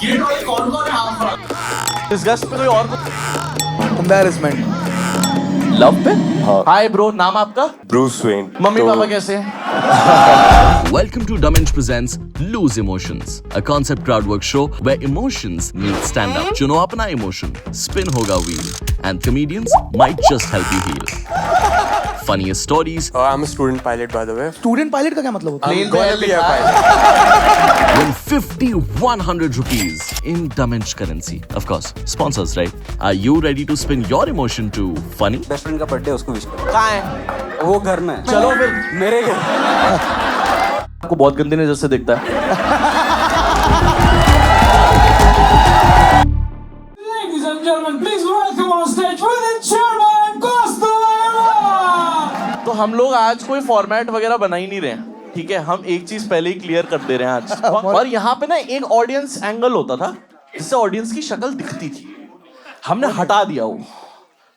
Gate वाले कौन कौन है हाफ डिस्गस्ट पे कोई और एम्बैरेसमेंट लव पे हाँ। हाय ब्रो नाम आपका ब्रूस वेन। मम्मी पापा कैसे हैं Welcome to Dumb Inch presents Lose Emotions, a concept crowdwork show where emotions meet stand-up. चुनो अपना emotion, spin होगा wheel, and comedians might just help you heal. Funniest stories, I'm a student pilot, by the way. Student pilot का क्या मतलब होता है? I'm gonna be a pilot. win 50, 100 rupees in Dumb Inch currency. Of course, sponsors, right? Are you ready to spin your emotion to funny? Best friend का birthday उसको wish कर। कहाँ है वो घर में है। चलो फिर मेरे घर। आपको बहुत गंदी नजर से देखता है Ladies and gentlemen, please welcome on stage with the chairman, Costa Eva! तो हम लोग आज कोई फॉर्मेट वगैरह बना ही नहीं रहे हैं ठीक है हम एक चीज पहले ही क्लियर कर दे रहे हैं आज और यहाँ पे ना एक ऑडियंस एंगल होता था जिससे ऑडियंस की शक्ल दिखती थी हमने हटा दिया वो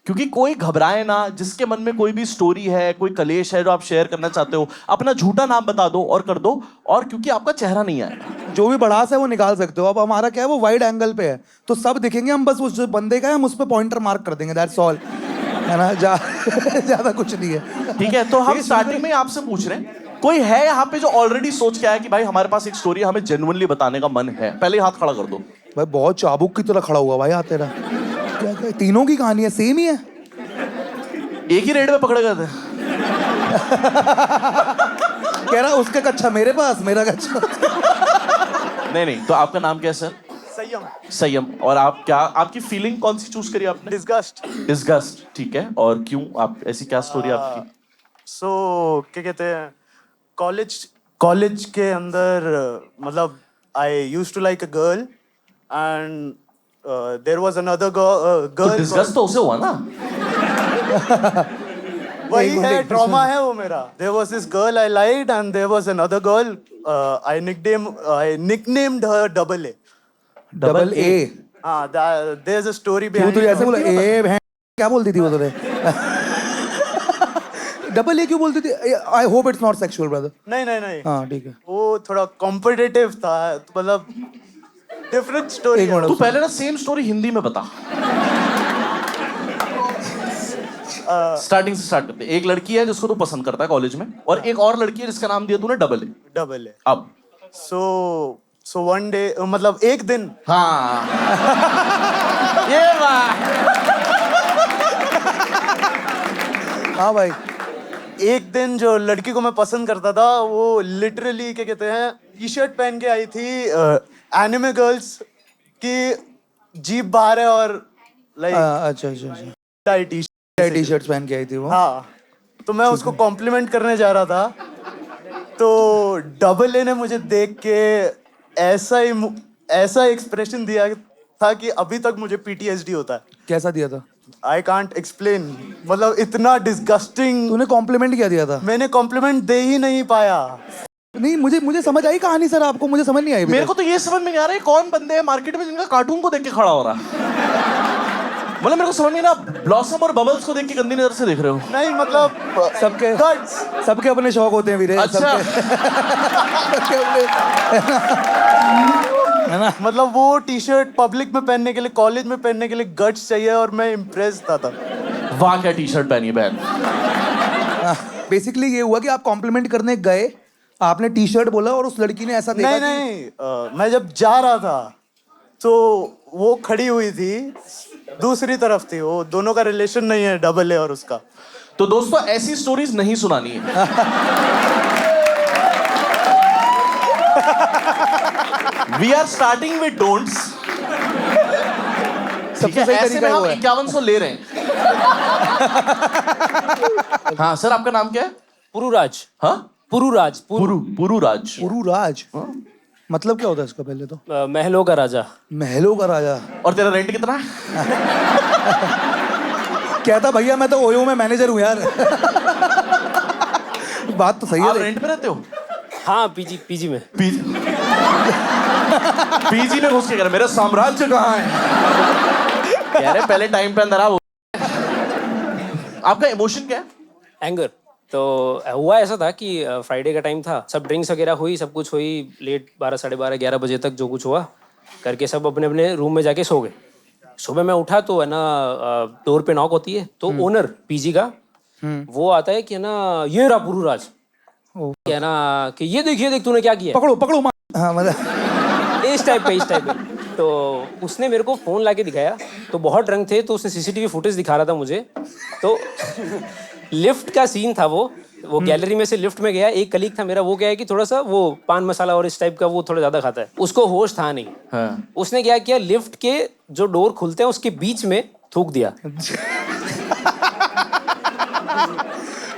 क्योंकि कोई घबराए ना जिसके मन में कोई भी स्टोरी है कोई कलेश है जो आप शेयर करना चाहते हो अपना झूठा नाम बता दो और कर दो और क्योंकि आपका चेहरा नहीं आएगा जो भी भड़ास है वो निकाल सकते हो। अब हमारा क्या है, वो वाइड एंगल पे है तो सब दिखेंगे, हम बस उस जो बंदे का है हम उस पर पॉइंटर मार्क कर देंगे, दैट्स ऑल, है ना। ज्यादा कुछ नहीं है। ठीक है तो हम स्टार्टिंग में ही आपसे पूछ रहे हैं कोई है यहाँ पे जो ऑलरेडी सोच के आया कि भाई हमारे पास एक स्टोरी हमें जेन्युइनली बताने का मन है पहले ही हाथ खड़ा कर दो भाई बहुत चाबुक की तरह खड़ा हुआ भाई हाथ तेरा। क्या क्या तीनों की कहानी है सेम ही है? एक ही रेड में पकड़े गए थे कह रहा उसका कच्चा मेरे पास, मेरा कच्चा। नहीं नहीं तो आपका नाम क्या है सर संयम। संयम और आप क्या आपकी फीलिंग कौन सी चूज करी आपने डिस्गस्ट। डिस्गस्ट ठीक है और क्यों आप ऐसी क्या स्टोरी आपकी सो क्या कहते हैं कॉलेज के अंदर मतलब I used to like a girl and there was another तो गर्ल। डिस्गस्ट तो उसे हुआ ना वही है ट्रॉमा है वो मेरा। There was this girl I liked and there was another girl I nicknamed her double A. Double A? हाँ देयर इज अ स्टोरी क्यों बिहाइंड तू ऐसे बोला ए बहन क्या बोलती थी वो तुझे? डबल ए क्यों बोलती थी? I hope it's not sexual brother. नहीं हाँ ठीक है। वो थोड़ा कॉम्पिटिटिव था मतलब डिफरेंट स्टोरी। एक मिनट तू पहले ना सेम स्टोरी हिंदी में बता स्टार्टिंग से स्टार्ट करते एक लड़की है जिसको तू पसंद करता है कॉलेज में और एक और लड़की है जिसका नाम दिया तूने डबल ए अब सो वन डे मतलब एक दिन हाँ ये बात हाँ भाई एक दिन जो लड़की को मैं पसंद करता था वो लिटरली क्या कहते हैं टी शर्ट पहन के आई थी एनिमे गर्ल्स की जीप बाहर है और लाइक अच्छा टी शर्ट्स पहन के आई थी वो। हाँ तो मैं उसको कॉम्प्लीमेंट करने जा रहा था तो डबल ए ने मुझे देख के ऐसा एक्सप्रेशन दिया था कि अभी तक मुझे पीटीएसडी होता है। कैसा दिया था? आई कांट एक्सप्लेन मतलब इतना डिस्गस्टिंग। तूने कॉम्प्लीमेंट क्या दिया था? मैंने कॉम्प्लीमेंट दे ही नहीं पाया। नहीं मुझे समझ आई कहानी सर, आपको? मुझे समझ नहीं आई। मेरे को तो ये समझ में नहीं आ रहा है कौन बंदे हैं मार्केट में जिनका कार्टून को देख के खड़ा हो रहा मतलब मेरे को समझ नहीं आ रहा ब्लॉसम और बबल्स को देख के गंदी नजर से देख रहे हो। नहीं मतलब सबके अपने शौक होते हैं वीरे। अच्छा सबके अपने, है ना। मतलब वो टी शर्ट पब्लिक में पहनने के लिए कॉलेज में पहनने के लिए गट्स चाहिए और मैं इम्प्रेस था तब। वाह क्या टी शर्ट पहनी है बहन। बेसिकली ये हुआ कि आप कॉम्प्लीमेंट करने गए, आपने टी शर्ट बोला और उस लड़की ने ऐसा देखा नहीं मैं जब जा रहा था तो वो खड़ी हुई थी दूसरी तरफ थी। वो दोनों का रिलेशन नहीं है डबल ए और उसका। तो दोस्तों ऐसी स्टोरीज नहीं सुनानी है we are starting with don'ts. सबसे सही ऐसे में तरीका हम वो है। 5100 ले रहे हैं हाँ सर आपका नाम क्या है? पुरुराज। हाँ पुरुराज। पुरुराज। पुरुराज मतलब क्या होता है इसका? पहले तो महलों का राजा। महलों का राजा। और तेरा रेंट कितना है? कहता भैया मैं तो ओयो में मैनेजर हूँ यार। बात तो सही आप है। रेंट पे रहते हो? हाँ पीजी में। पीजी में घुस के कर मेरा साम्राज्य कहाँ है? कह रहे पहले टाइम पे अंदर आओ। आपका इमोशन क्या है? एंगर। तो हुआ ऐसा था कि फ्राइडे का टाइम था, सब ड्रिंक्स वगैरह हुई, सब कुछ हुई, लेट 12 साढ़े 12 11 बजे तक जो कुछ हुआ। करके सब अपने अपने रूम में जाके सो गए। सुबह मैं उठा तो है ना डोर पे नॉक होती है तो ओनर पीजी का वो आता है कि है ना ये रहा पुरुराज कि है ना कि ये देख तूने क्या किया पकड़ो पकड़ो हाँ मतलब इस टाइप पे तो उसने मेरे को फोन लाके दिखाया तो बहुत ड्रंक थे तो उसने सीसीटीवी फुटेज दिखा रहा था मुझे तो लिफ्ट का सीन था वो गैलरी में से लिफ्ट में गया। एक कलीग था मेरा वो क्या है कि थोड़ा सा वो पान मसाला और इस टाइप का वो थोड़ा ज्यादा खाता है उसको होश था नहीं। हाँ। उसने क्या किया लिफ्ट के जो डोर खुलते हैं उसके बीच में थूक दिया।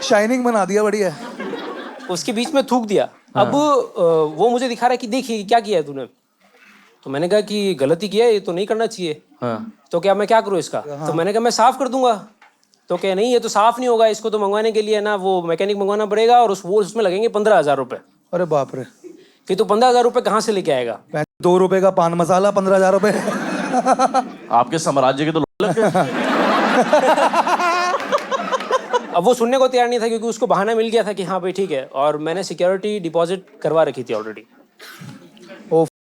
शाइनिंग बना दिया बढ़िया। उसके बीच में थूक दिया। अब वो मुझे दिखा रहा है कि देखिए क्या किया है तूने। तो मैंने कहा कि गलती किया है ये तो नहीं करना चाहिए। हाँ। तो क्या मैं क्या करूँ इसका। तो मैंने कहा मैं साफ कर दूंगा। तो क्या नहीं ये तो साफ नहीं होगा इसको तो मंगवाने के लिए ना वो मैकेनिक मंगवाना पड़ेगा और उसमें लगेंगे 15,000 रुपए। अरे बाप रे कि तू 15,000 रुपए कहाँ से लेके आएगा। 2 रुपए का पान मसाला 15,000 रुपए। आपके साम्राज्य के तो लग गए। अब वो सुनने को तैयार नहीं था क्योंकि उसको बहाना मिल गया था कि हाँ भाई ठीक है और मैंने सिक्योरिटी डिपॉजिट करवा रखी थी ऑलरेडी।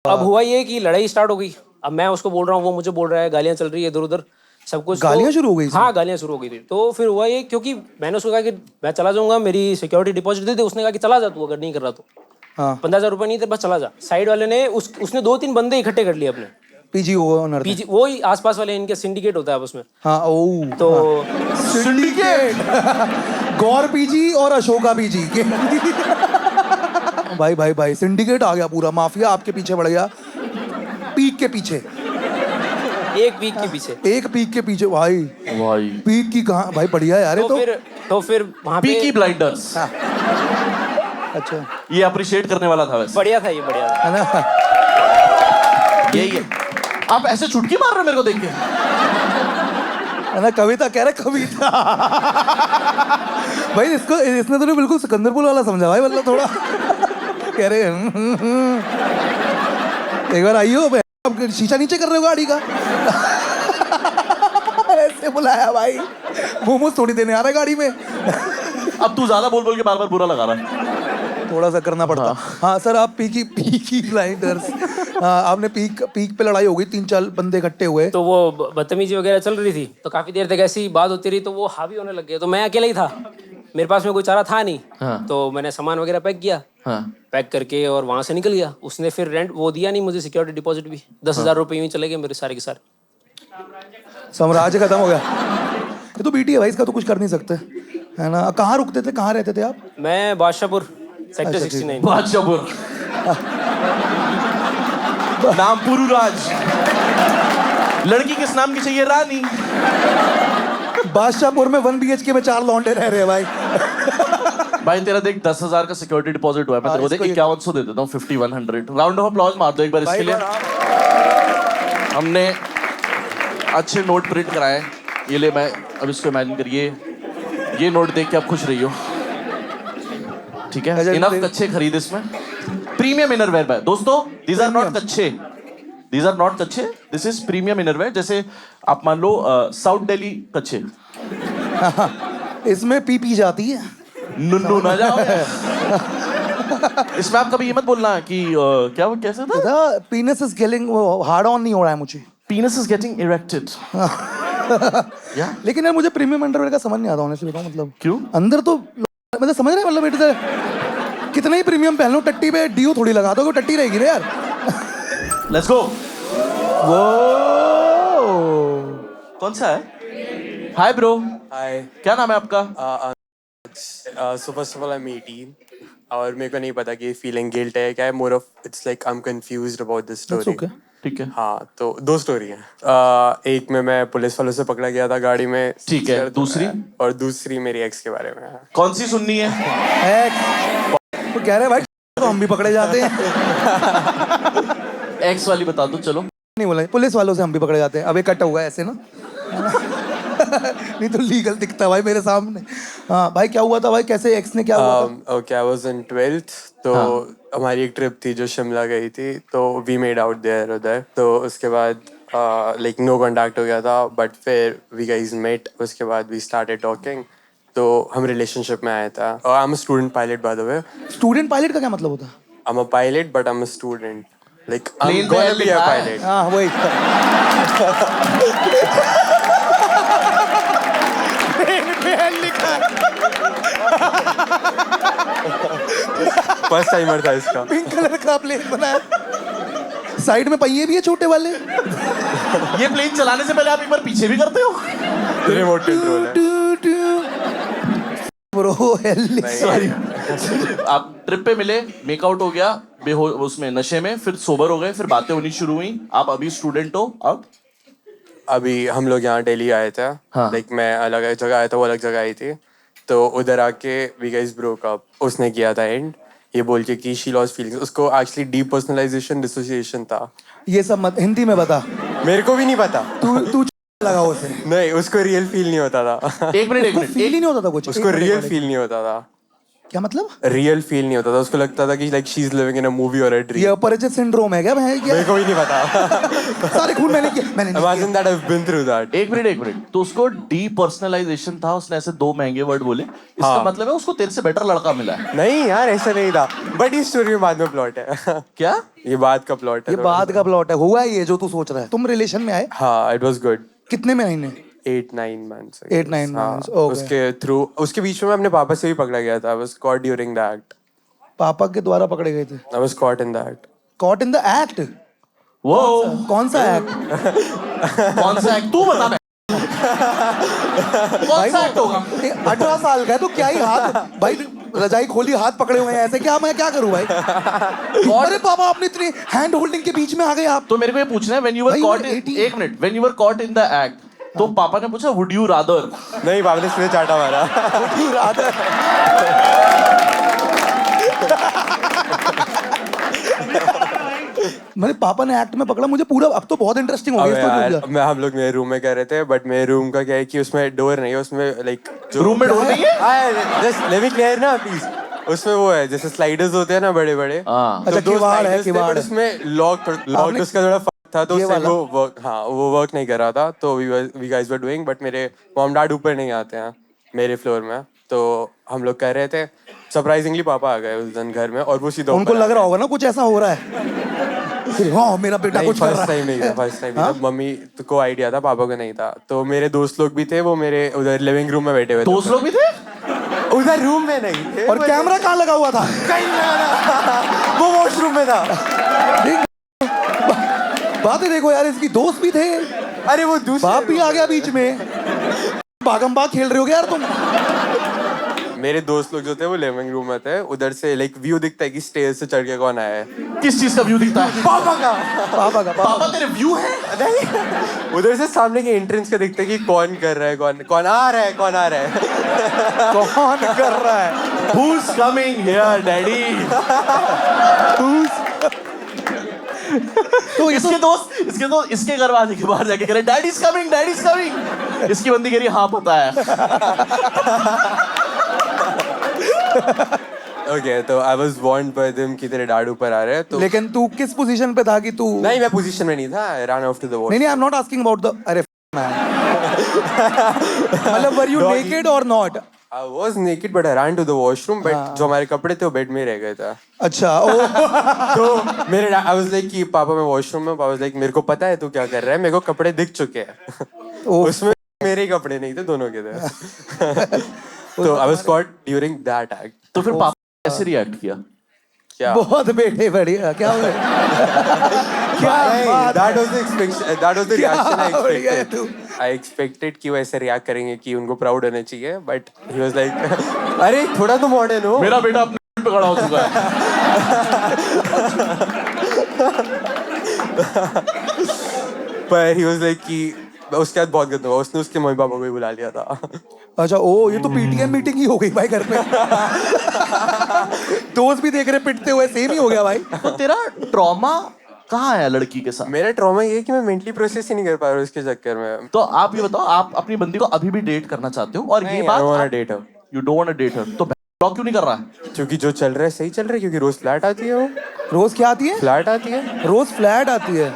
अब हुआ ये कि लड़ाई स्टार्ट हो गई। अब मैं उसको बोल रहा हूँ वो मुझे बोल रहा है गालियां चल रही है इधर उधर सब कुछ। गालियां शुरू हो गई। हाँ गालियां शुरू हो गई थी। तो फिर हुआ ये क्योंकि मैंने उसको कहा कि मैं चला जाऊंगा मेरी सिक्योरिटी डिपॉजिट दे दे। उसने कहा कि चला जा तू अगर नहीं कर रहा तो। हाँ 15,000 रुपए नहीं थे बस चला जा। साइड वाले ने उसने 2-3 बंदे इकट्ठे कर लिए अपने पीजी ओनर पीजी वो ही आसपास वाले इनके सिंडिकेट होता है अब उसमें। हाँ ओ तो सिंडिकेट गौर पीजी और अशोका पीजी के भाई भाई भाई सिंडिकेट आ गया पूरा माफिया आपके पीछे बढ़ गया। पीक के पीछे एक वीक के पीछे एक पीक के पीछे भाई भाई पीक की कहाँ भाई बढ़िया यार ये तो फिर वहाँ पे पीकी ब्लाइंडर्स। अच्छा ये अप्रिशिएट करने वाला था वैसे। बढ़िया था ये बढ़िया था। है ना यही है। आप ऐसे चुटकी मार रहे हो मेरे को देख के। है ना कविता कह रहे कविता भाई इसने तो बिल्कुल सिकंदरपुर वाला समझा भाई मतलब थोड़ा कह रहे एक बार आइयो अब शीशा नीचे कर रहे हो गाड़ी का ऐसे बुलाया भाई मोमोज थोड़ी देने आ रहा है गाड़ी में। अब तू ज्यादा बोल बोल के बार बार बुरा लगा रहा है। थोड़ा सा करना पड़ता। हाँ सर आप पीकी ब्लाइंडर्स। हाँ आपने पीक पे लड़ाई हो गई 3-4 बंदे इकट्ठे हुए तो वो बदतमीजी वगैरह चल रही थी तो काफी देर तक ऐसी बात होती रही तो वो हावी होने लग गए। तो मैं अकेला ही था मेरे पास में कोई चारा था नहीं। हाँ। तो मैंने सामान वगैरह पैक किया। हाँ। पैक करके और वहां से निकल गया। उसने फिर रेंट वो दिया नहीं मुझे सिक्योरिटी डिपॉजिट भी 10,000 रुपए यूं ही चले गए मेरे सारे के सारे। साम्राज्य खत्म हो गया। ये तो बीटी है भाई इसका तो कुछ कर नहीं सकते है ना। कहाँ रुकते थे कहाँ रहते थे आप। मैं बादशाहपुर सेक्टर अच्छा, 69 बादशाहपुर। नाम पुरुराज। लड़की किस नाम की चाहिए रानी। बादशाहपुर में 1 BHK में 4 लौंडे रह रहे हैं भाई। भाई तेरा देख 10,000 का सिक्योरिटी डिपॉजिट हुआ है। मैं तेरे को देख 5100 दे देता हूँ 5100। राउंड ऑफ अप्लॉज मार दो एक बार इसके लिए। हमने अच्छे नोट प्रिंट कराए। ये ले मैं अब इसको इमेजिन करिए ये नोट देख के आप खुश रही हो। ठीक है इनफ कच्चे खरीद इसमें प्रीमियम इनरवेयर भाई दोस्तों। दीज आर नॉट कच्चे दिस इज प्रीमियम इनरवेयर। जैसे आप मान लो साउथ दिल्ली कच्चे इसमें पी जाती है नुन्नू ना जाओ यार। इसमें आप कभी ये मत बोलना कि क्या वो कैसे था पीनस इज गेटिंग हार्ड ऑन नहीं हो रहा है मुझे। पीनस इज गेटिंग इरेक्टेड। लेकिन यार मुझे प्रीमियम अंडरवेयर का समझ नहीं आता ऑनेस्टली बताऊं मतलब क्यों अंदर तो मतलब समझ रहे हैं मतलब बेटे से कितना ही प्रीमियम पहन लो टट्टी पे डीओ थोड़ी लगा दो टट्टी रहेगी ना यार। Let's go. वो कौन सा है हाय ब्रो Hi. क्या नाम है आपका। So first of all, I'm 18. और मेरे को नहीं पता कि फीलिंग गिल्ट है क्या है। More of its like I am confused about this story. okay. ठीक है हाँ तो 2 स्टोरी हैं। एक में मैं पुलिस वालों से पकड़ा गया था गाड़ी में। ठीक है, दूसरी? और दूसरी मेरी एक्स के बारे में है। कौन सी सुननी है। तो कह रहे भाई तो हम भी पकड़े जाते हैं। एक्स वाली बता दो चलो। नहीं बोला पुलिस वालों से हम भी पकड़े जाते हैं। अब एक कट हुआ ऐसे ना नहीं तो लीगल दिखता है भाई मेरे सामने। हाँ भाई क्या हुआ था भाई कैसे एक्स ने क्या हुआ था। Okay, I was in 12th तो हमारी एक ट्रिप थी जो शिमला गई थी तो वी मेड आउट देयर उधर। तो उसके बाद लाइक नो कॉन्टैक्ट हो गया था बट फिर वी गाइज मेट। उसके बाद वी स्टार्टेड टॉकिंग तो हम रिलेशनशिप में आया था। I am a student pilot by the way. Student pilot का क्या मतलब होता है। I am a pilot but I am a student. Like Plane I'm पे gonna L be a लिखा है। pilot. हाँ वही फर्स्ट टाइमर था इसका. पिंक कलर का प्लेन बना है साइड में पहिए भी है छोटे वाले ये प्लेन चलाने से पहले आप एक बार पीछे भी करते हो? रिमोट कंट्रोल है. Bro hello sorry. आप ट्रिप पे मिले, मेकआउट हो गया, उसमें नशे में, फिर सोबर हो गए, फिर बातें होनी शुरू हुई। आप अभी स्टूडेंट हो अब? अभी हम लोग यहाँ दिल्ली आए थे. हाँ. लाइक मैं अलग जगह आया था, वो अलग जगह आई थी. तो उधर आके वी गाइस ब्रोक अप. उसने किया था एंड ये बोल के कि शी लॉस्ट फीलिंग्स. उसको एक्चुअली डीपर्सनलाइजेशन डिसोसिएशन था. ये सब मत हिंदी में बता मेरे को भी नहीं पता. तू लगा उसे नहीं, उसको रियल फील नहीं होता था. एक मिनट फील ही नहीं होता था कुछ उसको रियल फील नहीं होता था. क्या मतलब रियल फील नहीं होता था. उसको लगता था कि like she is living in a movie और अ ये ड्रीम. अपरिचित सिंड्रोम है क्या मेरे को भी नहीं पता. सारे खून मैंने किया मैंने नहीं Imagine that I've been through that. एक मिनट। तो उसको डीपर्सनलाइजेशन था, उसने ऐसे 2 महंगे वर्ड बोले, इसका हाँ. मतलब है उसको तेरे से बेटर लड़का मिला है। नहीं यार, ऐसा नहीं था. बट इस स्टोरी में बाद में प्लॉट है. क्या? ये बात का प्लॉट है. ये बाद का प्लॉट है हुआ है ये जो तू सोच रहा है तुम रिलेशन में आए हाँ, इट वाज गुड. कितने महीने 8-9 months. 8-9 months, okay. उसके थ्रू, उसके बीच में मैं अपने पापा से भी पकड़ा गया था. I was caught during the act. पापा के द्वारा पकड़े गए थे I was caught in that. Caught in the act वो कौन सा एक्ट कौन सा एक्ट? तू बता बे। कौन सा एक्ट होगा? 18 साल का है तो क्या ही हाथ भाई रजाई खोली हाथ पकड़े हुए हैं ऐसे क्या मैं क्या करूं भाई अरे पापा आपने इतने हैंड होल्डिंग के बीच में आ गए आप तो मेरे को ये पूछना है, व्हेन यू वर भाई, कॉट you were 18. एक minute, when you were caught in the act, तो पापा ने पूछा वुड यू रादर? नहीं, पापा ने सीधे चाटा मारा. मेरे पापा ने एक्ट में पकड़ा मुझे पूरा अब तो बहुत इंटरेस्टिंग हो अब गया यार, इसको मैं हम लोग मेरे रूम में कह रहे थे, बट मेरे रूम का क्या है कि उसमें डोर नहीं है. उसमें लाइक जो रूम में डोर नहीं है? जस्ट लेट मी क्लियर ना प्लीज. उसमें वो है जैसे स्लाइडर्स होते हैं ना बड़े बड़े. हाँ। अच्छा, किवाड़ है, किवाड़ है। उसमें लॉक आपने- उसका थोड़ा fuck था, तो ये उससे वाला? वो वर्क, हाँ वो वर्क नहीं कर रहा था. तो we guys were doing, but मेरे मॉम डैड ऊपर नहीं आते हैं मेरे फ्लोर में. तो हम लोग कह रहे थे, सरप्राइजिंगली पापा आ गए उस दिन घर में, और वो सीधा उनको ऊपर लग आ रहा होगा ना कुछ ऐसा हो रहा है फिर हाँ मेरा बेटा नहीं, कुछ कर रहा फर्स्ट टाइम है नहीं था. फर्स्ट टाइम नहीं था. मम्मी को आइडिया था, पापा को नहीं था. तो मेरे दोस्त लोग भी थे, वो मेरे उधर लिविंग रूम में बैठे हुए थे. दोस्त लोग भी थे? उधर रूम में नहीं थे. और कैमरा कहाँ लगा हुआ था कहीं नहीं, वो वॉशरूम में था. बातें देखो यार इसकी दोस्त भी थे अरे वो दूसरे बाप भी आ गया बीच में भागम भाग खेल रहे हो क्या यार तुम मेरे दोस्त लोग जो थे वो लिविंग रूम में थे. उधर से लाइक व्यू दिखता है कि स्टेज से चढ़ के कौन आया है. किस चीज का व्यू दिखता है? पापा का. पापा तेरे व्यू है? नहीं, उधर से सामने के एंट्रेंस का दिखता है कि कौन कर रहा है, कौन आ रहा है, कौन आ रहा है. कौन कर रहा है Who's coming here, daddy? तो इसके दोस्त इसके दरवाजे के बाहर जाके कह रहे daddy is coming, daddy is coming. इसकी बंदी कह रही हाँ पता है. ओके, तो I was warned bye them कि तेरे डैड ऊपर आ रहे हैं. तो लेकिन तू किस पोजीशन पे था कि तू नहीं, मैं पोजीशन में नहीं था. I ran off to the wall. नहीं I am not asking about the अरे man. मतलब were you naked or not I was naked but I ran to the washroom, but जो हमारे कपड़े थे वो बेड में ही रह गए थे. अच्छा ओ तो मेरे I was like कि पापा मैं वॉशरूम में. पापा was like मेरे को पता है तू क्या कर रहा है, मेरे को कपड़े दिख चुके हैं. उसमें मेरे ही कपड़े नहीं थे, दोनों के थे. तो I was caught during that act. तो फिर पापा ने कैसे रिएक्ट किया? क्या? बहुत बेटे बढ़िया क्या हुआ क्या बात That was the reaction I बढ़िया है expected. तू I expected कि वो ऐसे रिएक्ट करेंगे कि उनको प्राउड होना चाहिए, but he was like अरे थोड़ा तो मॉडर्न हो. मेरा बेटा अपने पे खड़ा हो चुका है. पर he was like कि उसके बाद बहुत गंदा हुआ. उसने उसके मम्मी पापा को भी बुला लिया था. अच्छा ओ ये तो पीटीएम मीटिंग ही हो गई भाई घर पे दोस्त भी देख रहे पिटते हुए सेम ही हो गया भाई तो तेरा ट्रॉमा कहाँ है लड़की के साथ? मेरा ट्रॉमा ये है कि मैं मेंटली प्रोसेस ही नहीं कर पा रहा हूँ इसके चक्कर में. तो आप ये बताओ, आप अपनी बंदी को अभी भी डेट करना चाहते हो? और ये नहीं, I बात don't wanna date her. You don't want to date her, तो ब्लॉक क्यों नहीं कर रहा है? क्योंकि जो चल रहा है सही चल रहा है, क्योंकि रोज फ्लैट आती है. वो रोज क्या आती है फ्लैट आती है. रोज फ्लैट आती है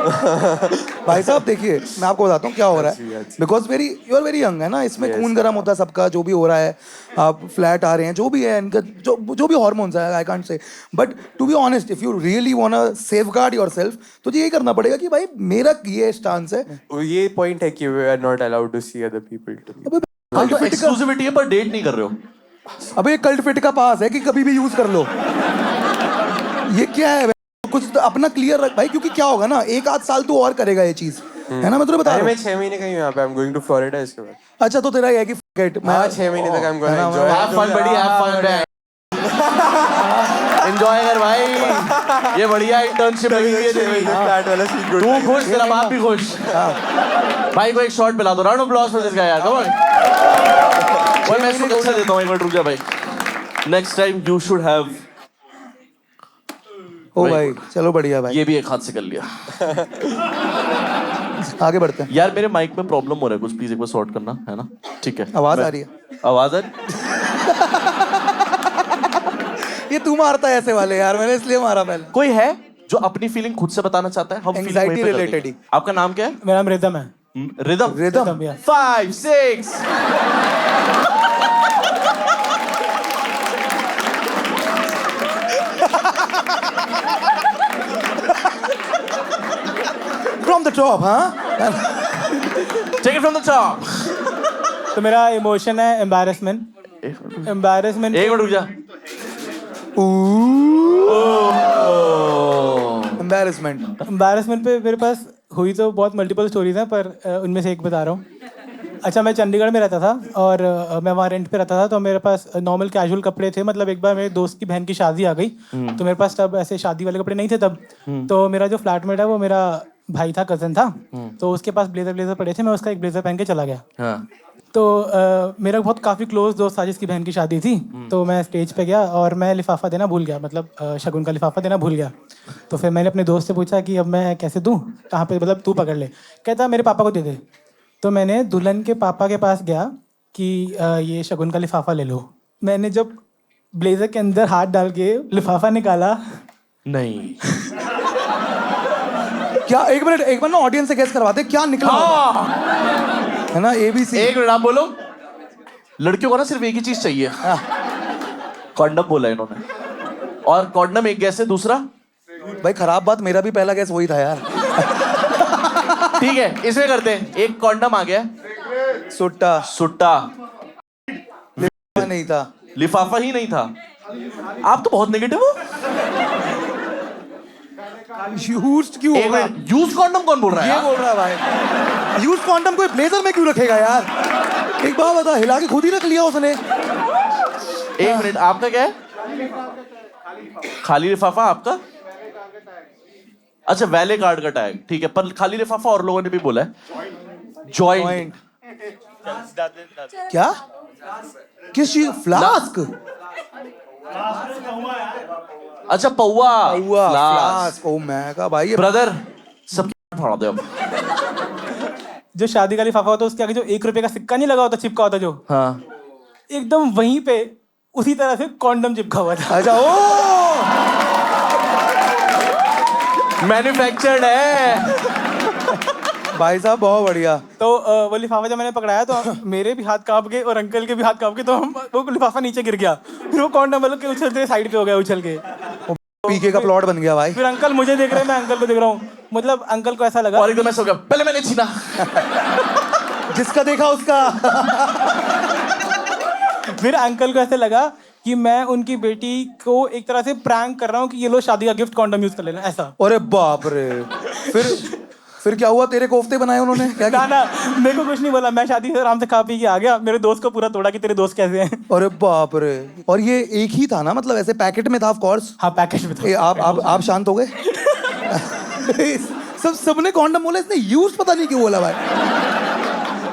भाई साहब देखिए, मैं आपको बताता हूँ क्या हो रहा है, because you are very young है ना, इसमें खून गर्म होता है सबका, जो भी हो रहा है, आप फ्लैट आ रहे हैं, जो भी है इनका, जो भी हार्मोन्स है, I can't say, but to be honest, if you really want to safeguard yourself, तो यही करना पड़ेगा कि भाई मेरा ये स्टांस है। ये पॉइंट है कि we are not allowed to see other people too. हाँ, तो एक्सक्लूसिविटी है पर डेट नहीं कर रहे हो। अबे कल्ट फिट का पास है कि कभी भी यूज कर लो। ये क्या है कुछ तो अपना क्लियर रख भाई, क्योंकि क्या होगा ना, एक आध साल तू और करेगा ये चीज, है ना, मैं तुझे बता रहा हूँ। मैं 6 महीने का ही हूँ यहाँ पे, I am going to Florida इसके बाद। अच्छा तो तेरा ये है कि गेट मैं 6 महीने तक आई एम गोइंग है ना, एंजॉय। हैव फन बड़ी, हैव फन एंजॉय कर भाई, ये बढ़िया इंटर्नशिप लगी है तेरी। फ्लैट वाला सीन गुड। तू खुश, तेरा बाप भी खुश। भाई को एक शॉट पिला दो, round of applause for this guy यार, कम ऑन। और मैं इसको कैसे देता हूँ, एक मिनट रुक जा भाई। Next time you should have. ओ भाई चलो बढ़िया भाई, ये भी एक हाथ से कर लिया। आगे बढ़ते हैं। यार मेरे माइक में प्रॉब्लम हो रहा है कुछ, प्लीज एक बार सॉर्ट करना, है ना? ठीक है, आवाज आ रही है, आवाज आ रही? ये तू मारता है ऐसे वाले यार, मैंने इसलिए मारा पहले। कोई है जो अपनी फीलिंग खुद से बताना चाहता है? हम feeling Anxiety वहीं पे कर related देंगे। ही। आपका नाम क्या है? मेरा नाम रिदम है। Ridham. Ridham 5 6 from the top, हाँ take it from the top. तो मेरा इमोशन है एम्बैरेसमेंट। एम्बैरेसमेंट एक मिनट रुक जा। एम्बैरेसमेंट पे मेरे पास हुई तो बहुत मल्टीपल स्टोरीज हैं, पर उनमें से एक बता रहा हूँ। अच्छा, मैं चंडीगढ़ में रहता था और मैं वहाँ रेंट पे रहता था, तो मेरे पास नॉर्मल कैजुअल कपड़े थे। मतलब एक बार मेरे दोस्त की बहन की शादी आ गई, तो मेरे पास तब ऐसे शादी वाले कपड़े नहीं थे तब। तो मेरा जो फ्लैटमेट है वो मेरा भाई था, कजन था, तो उसके पास ब्लेजर पड़े थे, मैं उसका एक ब्लेजर पहन के चला गया। हाँ। तो मेरा बहुत काफ़ी क्लोज दोस्त था जिसकी बहन की शादी थी, तो मैं स्टेज पे गया और मैं लिफाफा देना भूल गया, मतलब शगुन का लिफाफा देना भूल गया। तो फिर मैंने अपने दोस्त से पूछा कि अब मैं कैसे दूँ, कहाँ पे, मतलब तू पकड़ ले। कहता मेरे पापा को दे दे। तो मैंने दुल्हन के पापा के पास गया कि ये शगुन का लिफाफा ले लो। मैंने जब ब्लेजर के अंदर हाथ डाल के लिफाफा निकाला, नहीं क्या, एक मिनट ना ऑडियंस से गेस करवाते क्या निकला होगा? है ना, ABC। एक मिनट आप बोलो। लड़कियों को ना सिर्फ एक ही चीज चाहिए, कॉन्डम बोला इन्होंने, और कॉन्डम एक गैस है, दूसरा भाई खराब बात, मेरा भी पहला गेस वही था यार। ठीक है, इसमें करते हैं, एक कॉन्डम आ गया, सुट्टा सुट्टा नहीं था, लिफाफा ही नहीं था। आप तो बहुत नेगेटिव हो। यूज्ड क्यों एक होगा? मिनट, यूज कॉन्डम कौन बोल रहा है ये यार? बोल रहा है भाई, यूज कॉन्डम कोई ब्लेजर में क्यों रखेगा यार? एक बात बता, हिला के खुद ही रख लिया उसने। एक मिनट, आपका क्या है? खाली लिफाफा आपका? अच्छा, वैले कार्ड का टैग, ठीक है, पर खाली लिफाफा और लोगों ने भी बोला है जॉइंट। क्या, किस चीज? फ्लास्क? अच्छा, पौवा फ्लास्क। ओ मैं कहा भाई ये ब्रदर सब फाड़ दे अब। जो शादी का लिफाफा होता है उसके आगे जो 1 रुपये का सिक्का नहीं लगा होता, चिपका होता जो, हाँ, एकदम वहीं पे उसी तरह से कॉन्डम चिपका हुआ था। अच्छा, ओ मैन्युफैक्चर्ड है। भाई साहब बहुत बढ़िया। तो वो लिफाफा जब मैंने पकड़ाया तो मेरे भी हाथ कांप गए और अंकल के भी हाथ कांप गए, तो वो लिफाफा नीचे गिर गया। फिर वो कॉन्डम मतलब के उछलते साइड पे हो गया, उछल के। पीके का प्लॉट बन गया भाई। फिर अंकल मुझे देख रहे हैं, मैं अंकल को देख रहा हूँ। मतलब अंकल को ऐसा लगा, और एकदम ऐसा हो गया, पहले मैंने छीना। जिसका देखा उसका। फिर अंकल को ऐसे लगा कि मैं उनकी बेटी को एक तरह से प्रैंक कर रहा हूँ कि ये लो शादी का गिफ्ट कॉन्डम यूज कर लेना, ऐसा। अरे बाप रे। फिर क्या हुआ? तेरे कोफ्ते बनाए उन्होंने क्या ना ना, मेरे को कुछ नहीं बोला, मैं शादी से आराम से खा पी के आ गया। मेरे दोस्त को पूरा तोड़ा कि तेरे दोस्त कैसे हैं। अरे बाप रे। और ये एक ही था ना, मतलब ऐसे पैकेट में था ऑफ कोर्स? हाँ, पैकेज में था। आप शांत हो गए? सबने कॉन्डम बोला, इसने यूज पता नहीं क्यों बोला भाई।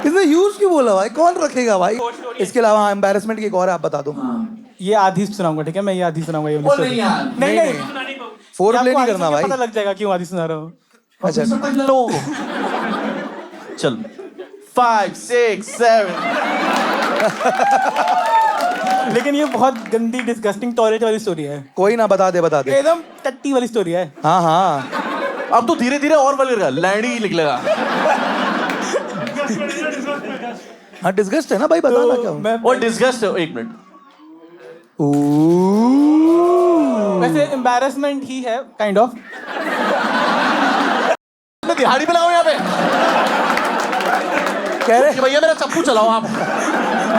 इसने यूज क्यों बोला भाई? कौन रखेगा भाई? इसके अलावा एम्बैरेसमेंट की एक और है, आप बता दो। ये आधी सुनाऊंगा, ठीक है? मैं ये आधी सुनाऊंगा, ये नहीं यार, नहीं फोर प्ले नहीं करना भाई। पता लग जाएगा क्यों आधी सुना रहा हूँ। अच्छा लो चल 5 6 7। लेकिन ये बहुत गंदी डिस्गस्टिंग टॉयलेट वाली स्टोरी है। कोई ना, बता दे। एकदम टट्टी वाली स्टोरी है। हाँ हाँ, अब तो धीरे धीरे और वल्गर लैंड ही निकलेगा। हाँ डिस्गस्ट है ना भाई, बता ना क्या हो। मैं और डिस्गस्ट है, एक मिनट। वैसे एम्बैरेसमेंट ही है काइंड ऑफ। मैं दिहाड़ी पे लगाऊं यहाँ पे कह रहे कि भैया मेरा चप्पू चलाओ आप।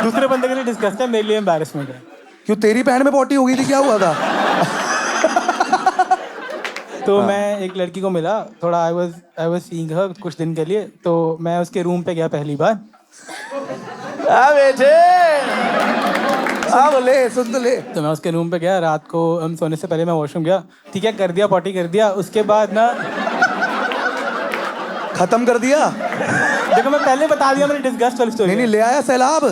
दूसरे बंदे के लिए डिस्कस है, मेरे लिए एम्बैरेसमेंट है। क्यों तेरी पैंट में पॉटी हो गई थी, क्या हुआ था? तो मैं एक लड़की को मिला, थोड़ा आई वाज सीइंग हर कुछ दिन के लिए, तो मैं उसके रूम पे गया पहली बार। सुन तो ले। तो मैं उसके रूम पे गया रात को, हम सोने से पहले मैं वॉशरूम गया, ठीक है, कर दिया पॉटी कर दिया। उसके बाद ना खत्म कर दिया? देखो मैं पहले बता दिया, मैंने डिस्गस्ट वाली स्टोरी। नहीं ले आया सैलाब।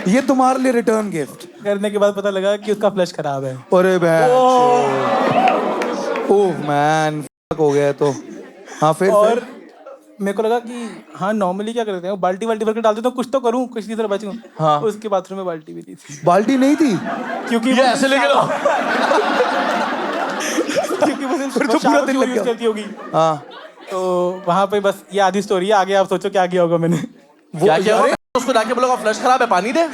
ये तुम्हारे लिए रिटर्न गिफ्ट। करने के बाद पता लगा कि उसका फ्लश खराब है। अरे ओह मैन, हो गया तो। हाँ फिर और मेरे को लगा कि हाँ नॉर्मली क्या करते हैं, बाल्टी भर के डाल देता हूँ, कुछ तो करूँ, कुछ की तरह बचूं। हाँ। उसके बाथरूम में बाल्टी भी नहीं थी, बाल्टी नहीं थी क्योंकि ये ऐसे लेके लो। क्योंकि वो सिर्फ फिर तो पूरा शावर दिन की लग यूज गया। करती होगी। हाँ तो वहाँ पे बस ये आधी स्टोरी है, आगे आप सोचो क्या किया होगा मैंने। क्या किया होगा? उसको जाके बोलोगा फ्लश खराब है, पानी दे।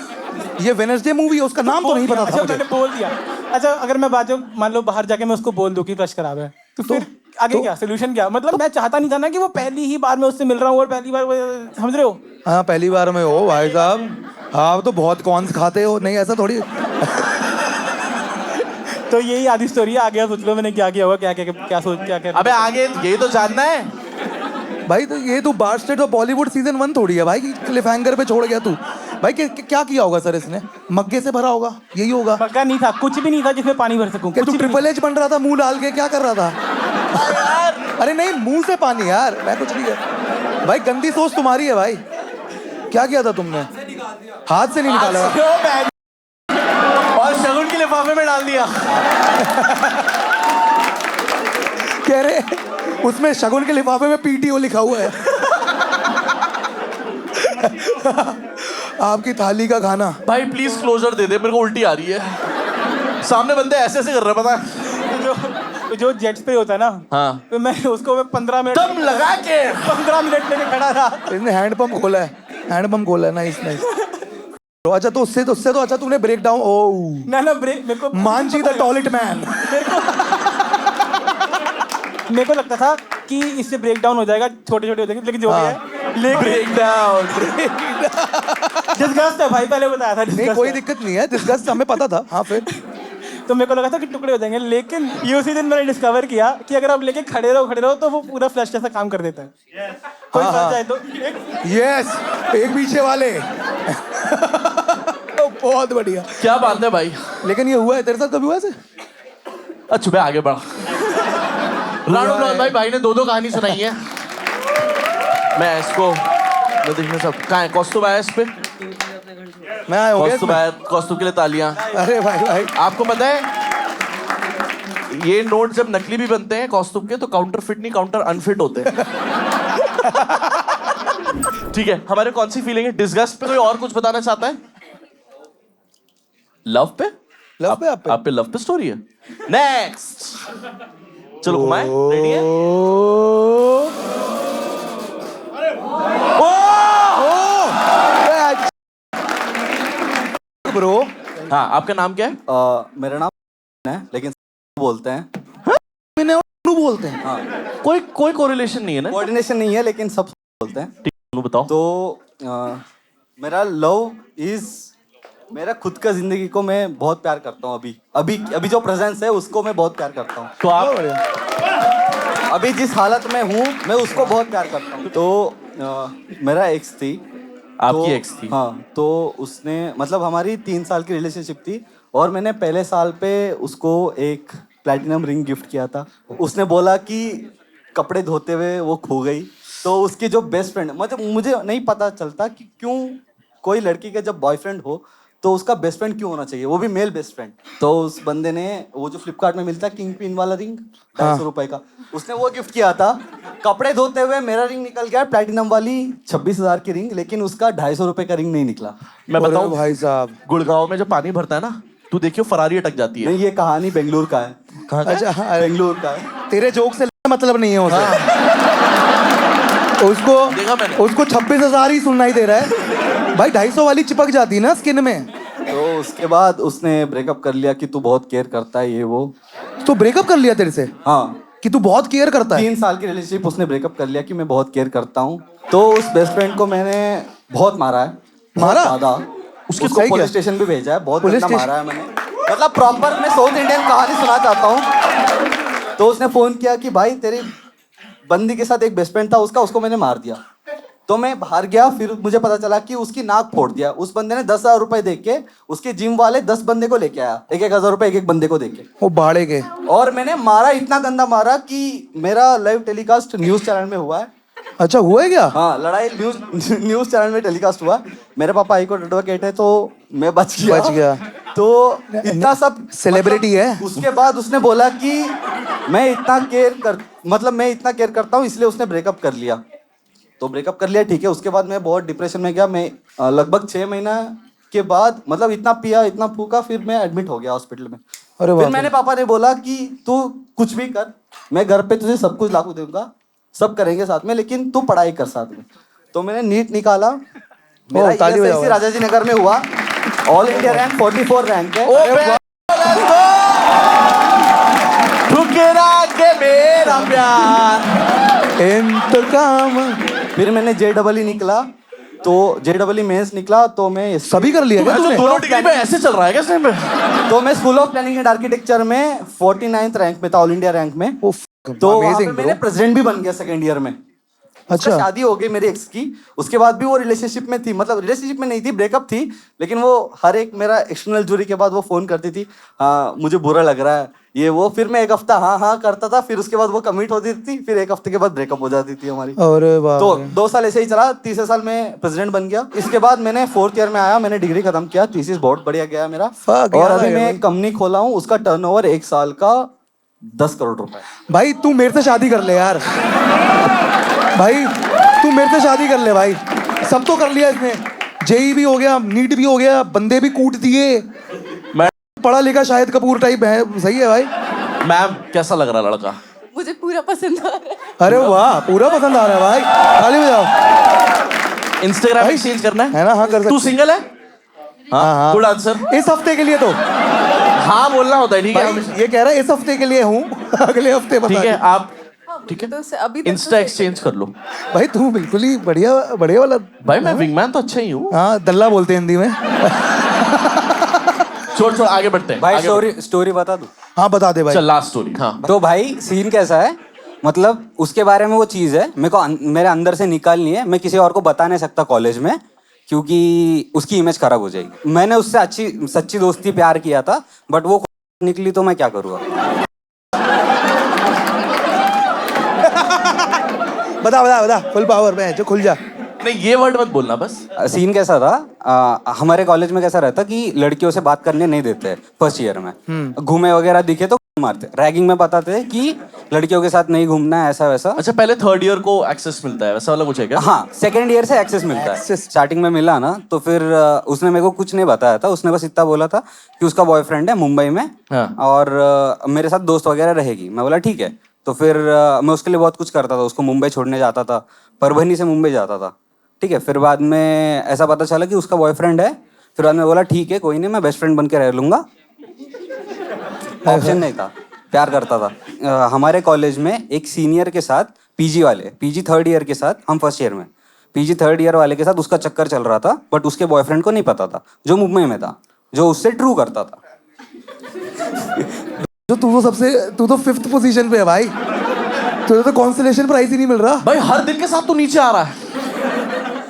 ये वेडनेसडे मूवी है, उसका नाम तो नहीं पता था अच्छा मुझे। मैंने बोल दिया। अच्छा अगर मैं बात मान लो बाहर जाके मैं उसको बोल दूं कि फ्लश खराब है, तो फिर आगे क्या सोल्यूशन क्या? मतलब मैं चाहता नहीं था ना कि वो पहली ही बार मैं उससे मिल रहा हूँ और पहली बार समझ रहे हो। हाँ पहली बार में हो भाई साहब। हाँ तो बहुत कॉन्स खाते हो, नहीं ऐसा थोड़ी। तो यही आधी स्टोरी है, आगे आप सोच लो मैंने क्या किया होगा, क्या अबे आगे यही तो जानना है। भाई तो ये तो बास्टेड और बॉलीवुड सीजन 1 थोड़ी है भाई, क्लिफ हैंगर पे छोड़ गया तू। भाई क्या किया होगा सर इसने? मग्गे से भरा होगा, यही होगा। पक्का नहीं था, कुछ भी नहीं था जिसमें पानी भर सकूं। क्या तू ट्रिपल एच बन रहा था मुंह डाल के, क्या कर रहा था? अरे नहीं मुंह से पानी यार, मैं कुछ नहीं कर भाई, गंदी सोच तुम्हारी है भाई। क्या किया था तुमने? हाथ से नहीं निकाला? और शगुन के लिफाफे में डाल दिया। कह रहे उसमें शगुन के लिफाफे में पीटीओ लिखा हुआ है। आपकी थाली का खाना। भाई प्लीज क्लोजर दे दे, मेरे को उल्टी आ रही है। सामने बंदे ऐसे ऐसे कर रहे हैं, पता है? जो जेट स्प्रे होता है ना, हाँ। तो मैं उसको 15 मिनट दम लगा के 15 मिनट लेके खड़ा रहा। इसने हैंडपंप खोला है, नाइस नाइस। तो अच्छा तो उससे तो अच्छा तूने ब्रेक डाउन। ओ ना ब्रेक मेरे को मानजी द टॉयलेट मैन। मेरे को लगता था कि इससे ब्रेक डाउन हो जाएगा, छोटे हो जाएंगे, लेकिन जो भी है ब्रेक डाउन। डिस्गस्ट है भाई, पहले बताया था नहीं disgust कोई है। दिक्कत नहीं है, डिस्कस हमें पता था। हाँ फिर तो मेरे को लगा था कि टुकड़े हो जाएंगे, लेकिन ये उसी दिन मैंने डिस्कवर किया कि अगर आप लेके खड़े रहो तो वो पूरा फ्लश जैसा काम कर देता है। कोई फंस जाए तो यस, एक पीछे वाले। तो बहुत बढ़िया। क्या बात है भाई। लेकिन ये हुआ है तेरे साथ कभी? हुआ ऐसे? अच्छा मैं आगे बढ़ा। राणू भाई ने 2 कहानी सुनाई है। मैं इसको देखने सब कहाँ है? कौस्तुभ आया इस पे। मैं आया हूँ कौस्तुभ आया, कौस्तुभ के लिए तालियां। अरे भाई आपको पता है ये नोट जब नकली भी बनते हैं कौस्तुभ के, तो काउंटर फिट नहीं काउंटर अनफिट होते हैं। ठीक है, हमारे कौन सी फीलिंग है? डिस्गस्ट पे कोई और कुछ बताना चाहता है? लव पे? आप पे लव पे स्टोरी है। नेक्स्ट चलो घुमाए, रेडी है? ब्रो हाँ आपका नाम क्या है? मेरा नाम है, लेकिन बोलते हैं। मैंने बोलते हैं। हाँ कोई कोरिलेशन नहीं है ना? कोऑर्डिनेशन नहीं है, लेकिन सब बोलते हैं। ठीक है, बताओ। तो मेरा लव इज, मेरा खुद का जिंदगी को मैं बहुत प्यार करता हूँ। अभी जो प्रेजेंस है उसको मैं बहुत प्यार करता हूँ। तो आप अभी जिस हालत में हूँ मैं उसको बहुत प्यार करता हूँ। तो मेरा एक्स थी। आपकी एक्स थी? हाँ, तो उसने मतलब हमारी 3 साल की रिलेशनशिप थी, और मैंने पहले साल पे उसको एक प्लैटिनम रिंग गिफ्ट किया था। उसने बोला कि कपड़े धोते हुए वो खो गई। तो उसकी जो बेस्ट फ्रेंड, मतलब मुझे नहीं पता चलता कि क्यों कोई लड़की का जब बॉयफ्रेंड हो तो उसका बेस्ट फ्रेंड क्यों होना चाहिए, वो भी मेल बेस्ट फ्रेंड। तो उस बंदे ने वो जो फ्लिपकार्ट में मिलता है किंग पिन वाला रिंग 250 रुपए का, उसने वो गिफ्ट किया था। कपड़े धोते हुए मेरा रिंग निकल गया, प्लैटिनम वाली 26,000 की रिंग, लेकिन उसका 250 रुपए का रिंग नहीं निकला। मैं बताऊं भाई साहब, गुड़गांव में जब पानी भरता है ना, तू देखियो फरारी अटक जाती है। नहीं, ये कहानी बेंगलुरु का है। कहाँ का? अच्छा हाँ, बेंगलुरु का है। तेरे जोक से मतलब नहीं है उसे। देखा मैंने। उसको 26,000 ही सुनना ही दे रहा है भाई। 250 वाली चिपक जाती है ना स्किन में। तो उसके बाद उसने ब्रेकअप कर लिया कि तू बहुत केयर करता है, ये वो। तो ब्रेकअप कर लिया तेरे से हाँ, कि तू बहुत केयर करता है। 3 साल की रिलेशनशिप, उसने ब्रेकअप कर लिया कि मैं बहुत केयर करता हूँ। तो उस बेस्ट फ्रेंड को मैंने बहुत मारा है, बहुत मारा? ज्यादा। उसके उसको सही क्या? पुलिस स्टेशन भी भेजा है, बहुत पुलिस गंदा स्टेशन? मारा है मैंने। मतलब प्रॉपर मैं साउथ इंडियन कहानी सुना चाहता हूँ। तो उसने फोन किया कि भाई तेरी बंदी के साथ एक बेस्ट फ्रेंड था उसका, उसको मैंने मार दिया। तो मैं बाहर गया, फिर मुझे पता चला कि उसकी नाक फोड़ दिया। उस बंदे ने 10,000 रुपए दे के उसके जिम वाले 10 बंदे को लेके आया, 1,000 रुपए एक बंदे को दे के। वो बाड़े के। और मैंने मारा, इतना गंदा मारा कि मेरा लाइव टेलीकास्ट न्यूज चैनल में हुआ है। अच्छा हुआ है क्या? हाँ, लड़ाई न्यूज चैनल में टेलीकास्ट हुआ। मेरे पापा हाईकोर्ट एडवोकेट है, तो मैं बच गया। तो इतना सब सेलिब्रिटी है। उसके बाद उसने बोला कि मैं इतना केयर करता हूँ, इसलिए उसने ब्रेकअप कर लिया। तो ब्रेकअप कर लिया, ठीक है। उसके बाद मैं बहुत डिप्रेशन में गया। मैं लगभग 6 महीना के बाद, मतलब इतना पिया, इतना फूका, फिर मैं एडमिट हो गया हॉस्पिटल में। अरे फिर मैंने पापा ने बोला कि तू कुछ भी कर, मैं घर पे तुझे सब कुछ लागू दूंगा, सब करेंगे साथ में, लेकिन तू पढ़ाई कर साथ में। तो मैंने नीट निकाला, मेरा ताली बजाओ। ESIC राजाजी नगर में हुआ। ऑल इंडिया रैंक 44 रैंक है। ठुकरा के मेरा प्यार। इंतकाम। फिर मैंने JEE निकला, तो JEE मेंस निकला, तो मैं सभी कर लिया क्या अच्छा, तूने? दोनों डिग्री पे ऐसे चल रहा है क्या इसमें? तो मैं school of planning and architecture में 49th रैंक में था, ऑल इंडिया रैंक में। तो वहाँ पे अमेजिंग मैंने प्रेसिडेंट भी बन गया सेकंड ईयर में। अच्छा, शादी हो गई मेरी एक्स की। उसके बाद भी वो रिलेशनशिप में थी, मतलब रिलेशनशिप में नहीं थी, ब्रेकअप थी, लेकिन वो हर एक मेरा एक्सटर्नल जुरी के बाद वो फोन करती थी, हाँ मुझे बुरा लग रहा है, ये वो। फिर मैं एक हफ्ता हाँ हाँ करता था, फिर उसके बाद वो कमिट होती थी, फिर एक हफ्ते के बाद ब्रेकअप हो जाती थी हमारी। अरे बाप तो रे। 2 साल ऐसे ही चला। तीसरे साल में प्रेसिडेंट बन गया। इसके बाद मैंने 4th ईयर में आया, मैंने डिग्री खत्म किया, थीसिस बहुत बढ़िया गया मेरा। Fuck, और याद अभी आ गया मैं भाई। एक कंपनी खोला हूँ, उसका टर्नओवर 1 साल का 10 करोड़ रुपए। भाई तू मेरे से शादी कर ले यार। भाई तू मेरे से शादी कर ले भाई। सब तो कर लिया इसने। JEE भी हो गया, नीट भी हो गया, बंदे भी कूट दिए। मैं पढ़ा लिखा शाहिद कपूर टाइप है। सही है भाई। मैम कैसा लग रहा लड़का? मुझे पूरा पसंद आ रहा है। अरे वाह, पूरा पसंद आ रहा है भाई। ताली बजाओ। इंस्टाग्राम भाई, एक्सचेंज करना है ना? हाँ कर सकते। तू सिंगल है? हाँ, गुड आंसर। इस हफ्ते के लिए तो हाँ बोलना होता है, ठीक है। भाई, ये कह रहा है इस हफ्ते के लिए हूँ। अगले हफ्ते बता ठीक है, दे। आप ठीक है, तो अभी तक तो इंस्टा एक्सचेंज कर लो। भाई तू बिल्कुल ही बढ़िया बढ़िया वाला। भाई मैं विंगमैन तो अच्छा ही हूँ। हाँ, दल्ला बोलते हैं हिंदी में। छोड़ आगे बढ़ते हैं। भाई आगे स्टोरी बता दूं? हाँ बता दे भाई। चल लास्ट स्टोरी। हाँ तो भाई सीन कैसा है, मतलब उसके बारे में वो चीज़ है मेरे को मेरे अंदर से निकालनी है। मैं किसी और को बता नहीं सकता कॉलेज में, क्योंकि उसकी इमेज खराब हो जाएगी। मैंने उससे अच्छी सच्ची दोस्ती प्यार किया था, बट वो निकली तो मैं क्या करूँगा। बता फुल पावर में जो खुल जा। नहीं, ये वर्ड मत बोलना बस। सीन कैसा था, हमारे कॉलेज में कैसा रहता कि लड़कियों से बात करने नहीं देते फर्स्ट ईयर में। घूमे वगैरह दिखे तो मारते, रैगिंग में बताते कि लड़कियों के साथ नहीं घूमना है, ऐसा वैसा। अच्छा, पहले 3rd ईयर को एक्सेस मिलता है, वैसा वाला कुछ है क्या? हाँ, 2nd ईयर से एक्सेस मिलता है। स्टार्टिंग में मिला ना, तो फिर उसने मेरे को कुछ नहीं बताया था। उसने बस इतना बोला था कि उसका बॉयफ्रेंड है मुंबई में। हाँ। और मेरे साथ दोस्त वगैरह रहेगी। मैं बोला ठीक है। तो फिर मैं उसके लिए बहुत कुछ करता था। उसको मुंबई छोड़ने जाता था, परभनी से मुंबई जाता था, ठीक है। फिर बाद में ऐसा पता चला कि उसका बॉयफ्रेंड है। फिर बाद में बोला ठीक है कोई नहीं, मैं बेस्ट फ्रेंड बन के रह लूंगा। ऑप्शन नहीं था, प्यार करता था। हमारे कॉलेज में एक सीनियर के साथ PG वाले, PG 3rd ईयर के साथ, हम फर्स्ट ईयर में, PG 3rd ईयर वाले के साथ उसका चक्कर चल रहा था। बट उसके बॉयफ्रेंड को नहीं पता था, जो मुंबई में था, जो उससे ट्रू करता था। तो तू तो 5th पोजीशन पे है भाई। तुझे तो कॉन्सोलेशन प्राइज ही नहीं मिल रहा भाई हर दिन के साथ तू नीचे आ रहा है।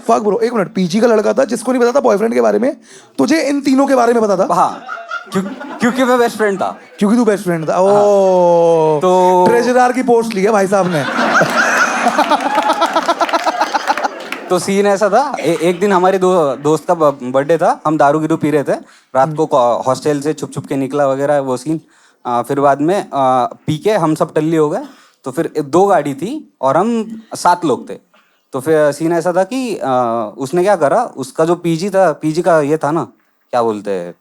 फक ब्रो, एक मिनट। PG का लड़का था जिसको नहीं पता था बॉयफ्रेंड के बारे में, तुझे इन तीनों के बारे में पता था? हाँ, क्योंकि मैं बेस्ट फ्रेंड था। क्योंकि तू बेस्ट फ्रेंड था। ओ तो ट्रेजरर की पोस्ट ली है भाई साहब ने। तो सीन ऐसा था, एक दिन हमारे दोस्त का बर्थडे था। हम दारू गिरू पी रहे थे रात को, हॉस्टल से छुप छुप के निकला वगैरह वो सीन। फिर बाद में पी के हम सब टल्ली हो गए। तो फिर 2 गाड़ी थी और हम 7 लोग थे। तो फिर सीन ऐसा था कि उसने क्या करा, उसका जो PG था, PG का ये था ना, क्या बोलते हैं,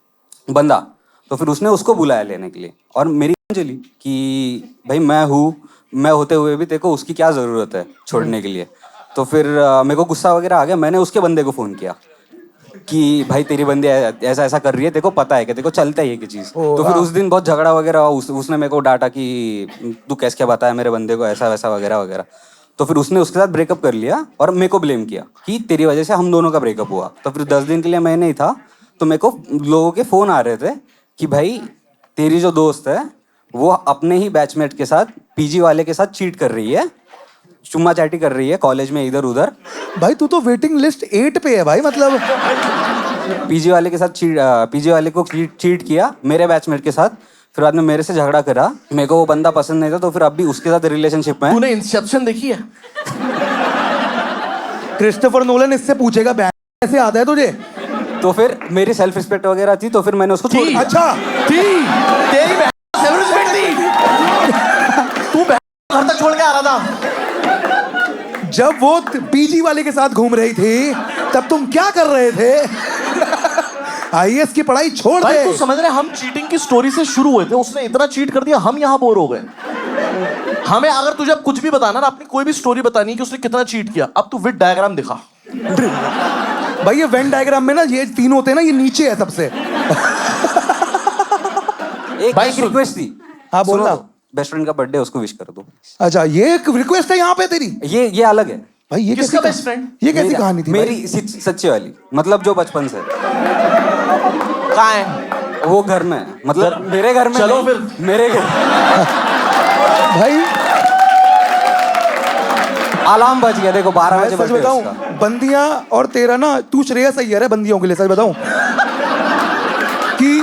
बंदा, तो फिर उसने उसको बुलाया लेने के लिए, और मेरी चली कि भाई मैं होते हुए भी तेरे को उसकी क्या ज़रूरत है छोड़ने के लिए। तो फिर मेरे को गुस्सा वगैरह आ गया, मैंने उसके बंदे को फ़ोन किया कि भाई तेरी बंदी ऐसा ऐसा कर रही है, तेरे को पता है कि तेरे को चलता है ये की चीज़। तो फिर उस दिन बहुत झगड़ा वगैरह हुआ, उसने मेरे को डांटा कि तू कैसे क्या बताया मेरे बंदे को, ऐसा वैसा वगैरह वगैरह। तो फिर उसने उसके साथ ब्रेकअप कर लिया और मेरे को ब्लेम किया कि तेरी वजह से हम दोनों का ब्रेकअप हुआ। तो फिर 10 दिन के लिए मैं नहीं था, तो मेरे को लोगों के फ़ोन आ रहे थे कि भाई तेरी जो दोस्त है वो अपने ही बैचमेट के साथ पीजी वाले के साथ चीट कर रही है, चुम्मा चाटी कर रही है कॉलेज में इधर उधर। भाई तू तो वेटिंग लिस्ट 8 पे है भाई, मतलब पीजी वाले के साथ पीजी वाले को चीट किया मेरे बैचमेट के साथ। फिर बाद में मेरे से झगड़ा करा, मेरे को वो बंदा पसंद नहीं था, तो फिर अब भी उसके साथ रिलेशनशिप में। तूने इंसेप्शन देखी है? क्रिस्टोफर नोलन इससे पूछेगा बैंड कैसे आता है तुझे। तो फिर मेरी सेल्फ रिस्पेक्ट वगैरह थी, तो फिर मैंने उसको छोड़ दिया। अच्छा थी तेरी सेल्फ रिस्पेक्ट थी, तू घर तक छोड़ के आ रहा था। जब वो पीजी वाले के साथ घूम रही थी तब तुम क्या कर रहे थे? आईएएस की पढ़ाई छोड़ भाई दे। तू समझ रहे, हम चीटिंग की स्टोरी से शुरू हुए थे, उसने इतना चीट कर दिया, हम यहाँ बोर हो गए। हमें अगर तुझे अब कुछ भी बताना ना, अपनी कोई भी स्टोरी बतानी कि उसने कितना चीट किया, अब तू विद डायग्राम दिखा। भाई ये वेन डायग्राम में ना ये 3 होते हैं ना, ये नीचे है सबसे। एक रिक्वेस्ट थी। हाँ बोलना। बेस्ट फ्रेंड का बर्थडे, उसको विश कर दो। अच्छा ये एक रिक्वेस्ट है यहाँ पे तेरी? ये अलग है भाई। ये किसका बेस्ट फ्रेंड? ये कैसी कहानी थी? मेरी सच्ची वाली, मतलब जो बचपन से। कहाँ है वो? घर में, मतलब मेरे घर में। चलो फिर मेरे घर। भाई अलार्म बज गया, देखो 12 बजे। सच बताऊं, बंदियां और तेरा ना, तू श्रेयस अय्यर है बंदियों के लिए। सच बताऊं कि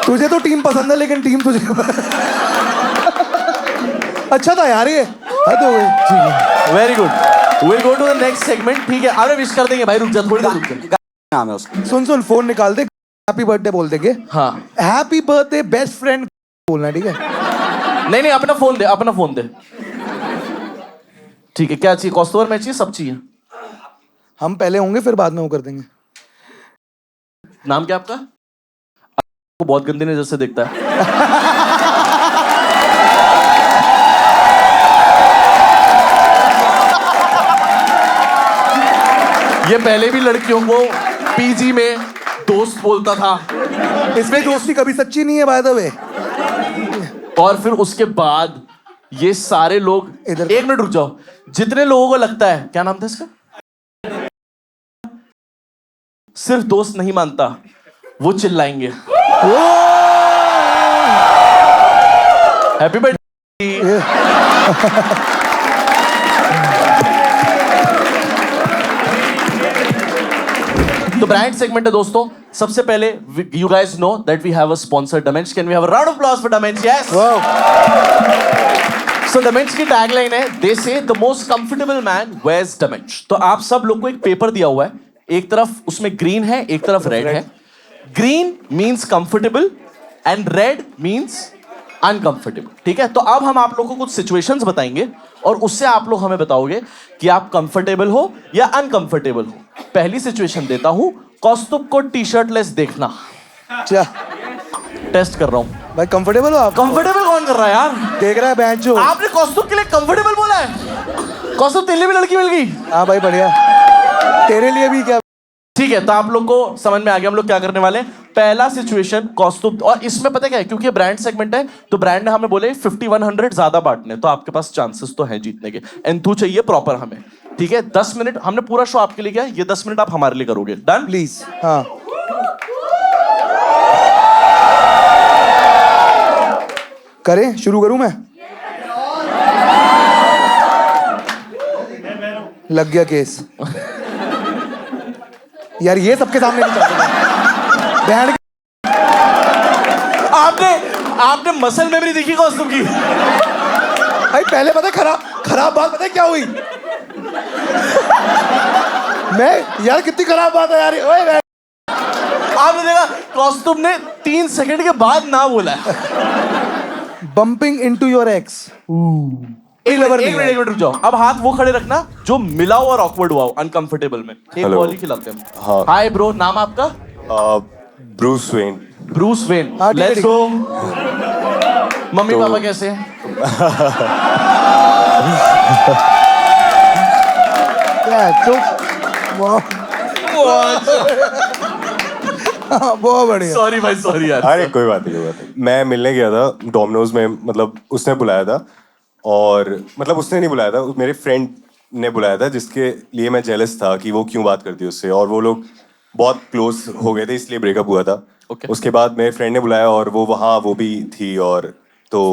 तुझे तो टीम पसंद है, लेकिन टीम तुझे अच्छा था यार ये। तो ठीक है, very good. Will go to the next segment. ठीक है, अरे विश कर देंगे भाई, रुक जा थोड़ी देर, रुक जा। नाम है उसका। सुन फोन निकाल दे, हैप्पी बर्थडे बोल देंगे। हाँ हैप्पी बर्थडे बेस्ट फ्रेंड बोलना, ठीक है? नहीं अपना फोन दे, अपना फोन दे। ठीक है, क्या चाहिए? कॉस्टोवर में चाहिए, सब चाहिए। हम पहले होंगे फिर बाद में वो कर देंगे। नाम क्या आपका? आपको बहुत गंदी नजर से देखता है। ये पहले भी लड़कियों को पीजी में दोस्त बोलता था। इसमें दोस्ती कभी सच्ची नहीं है बाय द वे। और फिर उसके बाद ये सारे लोग इधर, एक मिनट रुक जाओ, जितने लोगों को लगता है, क्या नाम था इसका, सिर्फ दोस्त नहीं मानता, वो चिल्लाएंगे हैप्पी बर्थडे। तो ब्रांड सेगमेंट है दोस्तों। सबसे पहले you guys know that we have a sponsor Dimensions। Can we have a round of applause for Dimensions? Yes. So Dimensions की टैगलाइन है, they say the most comfortable man wears Dimensions। तो आप सब लोग को एक पेपर दिया हुआ है, एक तरफ उसमें ग्रीन है, एक तरफ रेड है। Green means comfortable and red means uncomfortable. ठीक है, तो अब हम आप लोगों को कुछ सिचुएशंस बताएंगे और उससे आप लोग हमें बताओगे कि आप कंफर्टेबल हो या अनकंफर्टेबल हो। पहली सिचुएशन देता हूं, कौस्तुभ को टी शर्ट लेस देखना। क्या टेस्ट कर रहा हूं भाई, कंफर्टेबल हो आप? कंफर्टेबल कौन कर रहा है यार? देख रहा है बेंच जो आपने कौस्तुभ के लिए कंफर्टेबल बोला है? कौस्तुभ तेरे लिए भी लड़की मिल गई? हाँ भाई बढ़िया, तेरे लिए भी क्या? ठीक है, तो आप लोग को समझ में आ गया हम लोग क्या करने वाले हैं। पहला सिचुएशन कौस्तुभ, और इसमें पता क्या है, क्योंकि ये ब्रांड सेगमेंट है तो ब्रांड ने हमें बोले 50-100 ज्यादा बांटने, तो आपके पास चांसेस तो हैं जीतने के। एंथू चाहिए प्रॉपर हमें, ठीक है? 10 मिनट हमने पूरा शो आपके लिए किया, ये 10 मिनट आप हमारे लिए करोगे। डन? प्लीज। हाँ करें, शुरू करूं मैं? लग गया केस यार, ये सबके सामने नहीं चल सकता। आपने मसल मेमोरी देखी कौस्तुभ की? भाई पहले पता है खराब बात पता है क्या हुई? मैं यार कितनी खराब बात है यार। ओए आपने देखा कौस्तुभ ने 3 सेकंड के बाद ना बोला है। Bumping into your x. एक मिनट रुक जाओ। अब हाथ वो खड़े रखना जो मिला हो और ऑकवर्ड हुआ हो, अनकंफर्टेबल में। एक बॉल ही खिलाते हैं। हाय ब्रो, नाम आपका? Bruce Wayne. ब्रूस वेन, हाँ, ठीक है, लेट्स ठीक गो। मम्मी पापा कैसे हैं? क्या चुप बहुत बढ़िया। सॉरी भाई, सॉरी यार। अरे कोई बात नहीं, कोई बात नहीं। मैं मिलने गया था डोमिनोज में, मतलब उसने बुलाया था, और मतलब उसने नहीं बुलाया था, मेरे फ्रेंड ने बुलाया था, जिसके लिए मैं जेलस था कि वो क्यों बात करती है उससे, और वो लोग बहुत क्लोज हो गए थे, इसलिए ब्रेकअप हुआ था। उसके बाद मेरे फ्रेंड ने बुलाया और वो वहाँ वो भी थी, और तो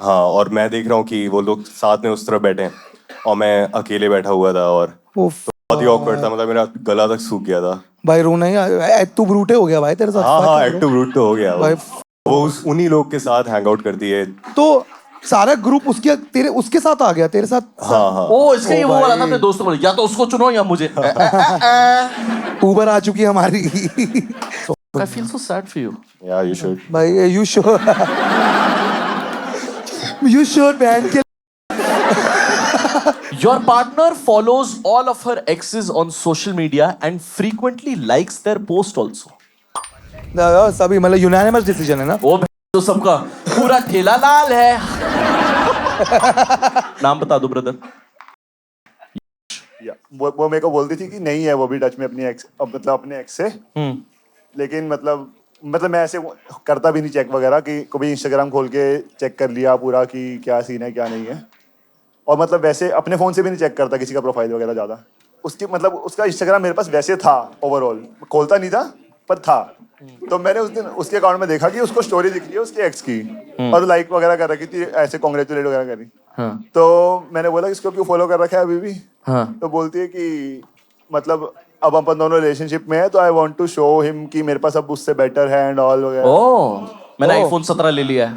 हाँ, और मैं देख रहा हूँ कि वो लोग साथ में उस तरफ बैठे हैं और मैं अकेले बैठा हुआ था, और बहुत ही ऑकवर्ड था, मतलब मेरा गला तक सूख गया था भाई। रोना ही तू ब्रूटे हो गया भाई तेरे साथ। हाँ, एक्ट टू ब्रूट तो हो गया भाई। वो उन्हीं लोग के साथ हैंग आउट करती है। तो सारा ग्रुप उसके साथ आ गया तेरे साथ। हाँ। ओ, इसका ये वो वाला था अपने दोस्तों को, या तो उसको चुनो या मुझे। ऊबर आ चुकी है हमारी। I feel so sad for you. Yeah, you should. भाई you should man। Your partner follows all of her exes on social media and frequently likes their post also. सभी मतलब यूनानिमस डिसीजन है ना। ओ तो सबका पूरा ठेला लाल है। नाम बता दो ब्रदर। वो मेरे को बोलती थी कि नहीं है वो भी टच में अपनी एक्स, मतलब अपने एक्स से। लेकिन मतलब मैं ऐसे करता भी नहीं चेक वगैरह, कि कभी इंस्टाग्राम खोल के चेक कर लिया पूरा कि क्या सीन है क्या नहीं है, और मतलब वैसे अपने फ़ोन से भी नहीं चेक करता किसी का प्रोफाइल वगैरह ज़्यादा। उसकी मतलब उसका इंस्टाग्राम मेरे पास वैसे था, ओवरऑल खोलता नहीं था पर था। तो मैंने उस दिन उसके अकाउंट में देखा कि उसको स्टोरी दिख रही है उसके एक्स की, और लाइक वगैरह कर रखी थी, ऐसे कॉन्ग्रेचुलेट वगैरह कर रही। तो मैंने बोला कि इसको क्यों फॉलो कर रखा है अभी भी। तो बोलती है कि मतलब अब अपन दोनों रिलेशनशिप में है, तो I want to show him कि मेरे पास अब उससे बेटर है एंड ऑल वगैरह। ओह, मैंने आईफोन 17 ले लिया है।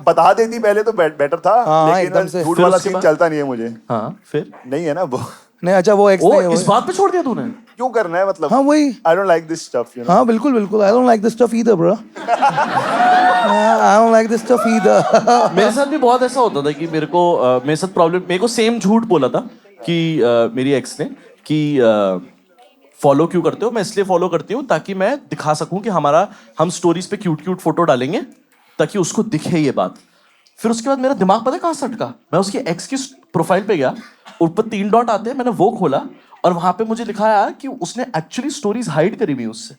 बता देती पहले तो बेटर था, लेकिन एकदम से। झूठ फिर वाला उसके सीन बाद? चलता नहीं है मुझे। हाँ, फिर नहीं है ना वो। नहीं अच्छा वो एक्स ओ, नहीं है इस बात पे छोड़ दिया तूने? क्यों करना है मतलब। हाँ वही। I don't like this stuff, you know. हाँ बिल्कुल बिल्कुल। I don't like this stuff either bro. I don't like this stuff either. मेरे साथ भी बहुत ऐसा होता था कि मेरे साथ प्रॉब्लम, मेरे को सेम झूठ बोला था कि मेरी एक्स ने कि फॉलो क्यों करते हो। मैं इसलिए फॉलो करती हूँ ताकि मैं दिखा सकूं कि हम स्टोरीज पे क्यूट क्यूट फोटो डालेंगे ताकि उसको दिखे ये बात। फिर उसके बाद मेरा दिमाग पता है कहाँ सटका, मैं उसकी एक्स की प्रोफाइल पे गया, ऊपर 3 डॉट आते हैं, मैंने वो खोला और वहां पे मुझे लिखा है कि उसने एक्चुअली स्टोरीज हाइड करी हुई उससे।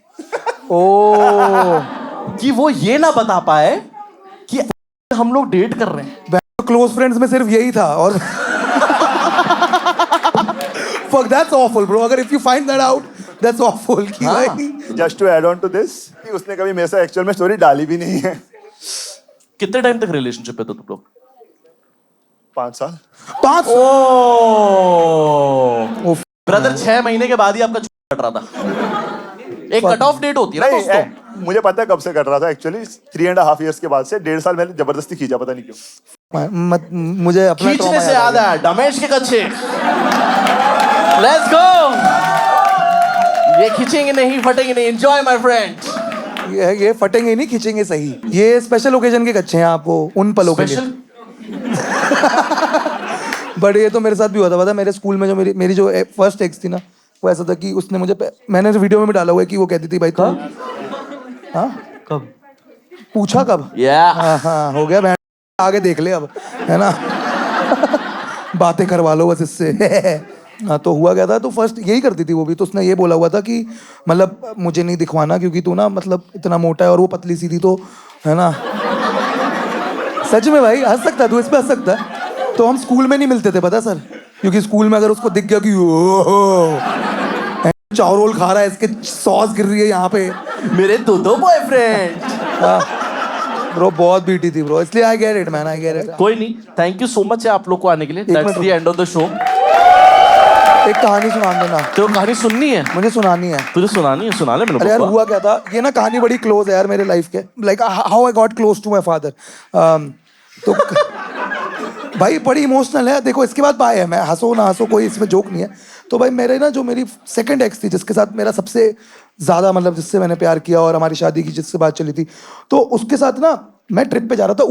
ओ कि वो ये ना बता पाए कि हम लोग डेट कर रहे हैं। क्लोज फ्रेंड्स में सिर्फ यही था और fuck that's awful bro। अगर if you find that out that's awful कि भाई। Just to add on to this कि उसने कभी मेरे साथ एक्चुअल में स्टोरी डाली भी नहीं है। कितने टाइम तक रिलेशनशिप पे थे तुम लोग? 5 साल। 5 ब्रदर 6 महीने के बाद ही आपका कट रहा था। एक कट ऑफ डेट होती है ना दोस्तों। मुझे पता है कब से कट रहा था एक्चुअली, 3.5 years के बाद से। 1.5 साल मैंने जबरदस्ती खींचा, पता नहीं क्यों। मुझे अपना खींचने से याद है डमेश के कच्चे। Let's go. ये खींचेंगे नहीं, फटेंगे नहीं। Enjoy my friend. ये फटेंगे नहीं, खींचेंगे सही। ये स्पेशल ओकेजन के कच्चे हैं आप, वो उन पलों के लिए। बट ये तो मेरे साथ भी हुआ था, पता है मेरे स्कूल में जो मेरी जो फर्स्ट एक्स थी ना, वो ऐसा था कि उसने मुझे, मैंने वीडियो में भी डाला हुआ है कि वो कहती थी भाई तू। हाँ कब पूछा कब? हाँ हो गया बहन, आगे देख ले अब, है ना। बातें करवा लो बस इससे। हाँ तो हुआ क्या था, तो फर्स्ट यही करती थी वो भी। तो उसने ये बोला हुआ था कि मतलब मुझे नहीं दिखवाना क्योंकि तू ना मतलब इतना मोटा है और वो पतली सी थी, तो है ना। सच में भाई, हंस सकता है तू, इस पे हंस सकता है। तो हम स्कूल में नहीं मिलते थे पता सर, क्योंकि स्कूल में अगर उसको दिख गया कि चावल खा रहा है, इसके सॉस गिर रही है यहाँ पे, मेरे दो बॉयफ्रेंड। ब्रो बहुत बीटी थी ब्रो, इसलिए I get it man, I get it. कोई नहीं, थैंक यू सो मच है आप लोग को आने के लिए। That's the end of the show. एक कहानी सुना देना। तो कहानी सुननी है? मुझे सुनानी है। तुझे सुनानी है? सुना ले। अरे यार हुआ क्या था, ये ना कहानी बड़ी क्लोज है यार मेरे लाइफ के, like how I got close to my father. तो भाई बड़ी इमोशनल है। देखो इसके बाद बाय है, मैं हंसो ना हंसो कोई इसमें जोक नहीं है। तो भाई मेरे ना जो मेरी सेकंड एक्स थी, जिसके साथ मेरा सबसे ज़्यादा मतलब जिससे मैंने प्यार किया और हमारी शादी की जिससे बात चली थी, तो उसके साथ ना मैं ट्रिप पे जा रहा था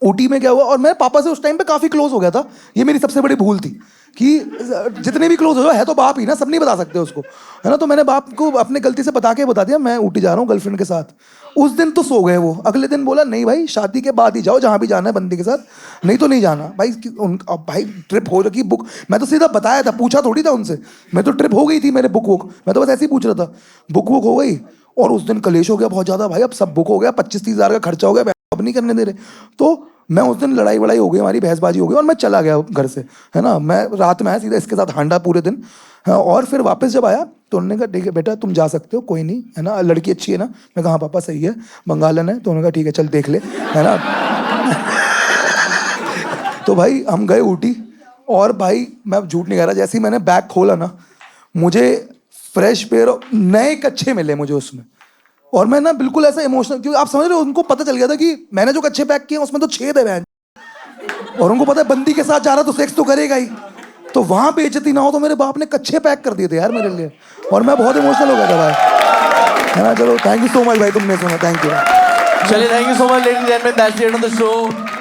ऊटी में क्या हुआ, और मैं पापा से उस टाइम पे काफ़ी क्लोज हो गया था। ये मेरी सबसे बड़ी भूल थी कि जितने भी क्लोज हो है तो बाप ही ना, सब नहीं बता सकते उसको, है ना। तो मैंने बाप को अपने गलती से बता दिया मैं ऊटी जा रहा हूँ गर्लफ्रेंड के साथ। उस दिन तो सो गए वो। अगले दिन बोला नहीं भाई शादी के बाद ही जाओ, जहाँ भी जाना है बंदी के साथ, नहीं तो नहीं जाना भाई। अब भाई ट्रिप हो रखी बुक, मैं तो सीधा बताया था, पूछा थोड़ी था उनसे। मैं तो ट्रिप हो गई थी मेरे बुक वुक, मैं तो बस ऐसे ही पूछ रहा था। बुक वुक हो गई और उस दिन कलेश हो गया बहुत ज़्यादा भाई। अब सब बुक हो गया, 25-30 हज़ार का खर्चा हो गया, अब नहीं करने दे रहे। तो मैं उस दिन लड़ाई वड़ाई हो गई, हमारी बहसबाजी हो गई और मैं चला गया घर से, है ना। मैं रात में आया सीधा इसके साथ हांडा पूरे दिन। हाँ, और फिर वापस जब आया तो उन्होंने कहा ठीक है बेटा तुम जा सकते हो, कोई नहीं, है ना, लड़की अच्छी है ना। मैं कहा हाँ पापा सही है, बंगालन है। तो उन्होंने कहा ठीक है चल देख ले, है ना। तो भाई हम गए ऊटी और भाई मैं झूठ नहीं कह रहा, जैसे ही मैंने बैग खोला ना, मुझे फ्रेश पेयर नए कच्छे मिले मुझे उसमें। और मैं ना बिल्कुल ऐसा इमोशनल, क्योंकि आप समझ रहे हो, उनको पता चल गया था कि मैंने जो कच्छे पैक किए उसमें तो छेद है बहन, और उनको पता है बंदी के साथ जा रहा तो सेक्स तो करेगा ही, तो वहां बेइज्जती ना हो। तो मेरे बाप ने कच्छे पैक कर दिए थे यार मेरे लिए, और मैं बहुत इमोशनल हो गया था भाई, है ना। चलो थैंक यू सो मच भाई, तुमने सुना, थैंक यू। चलिए thank you so much ladies and gentleman, that's the end of the show.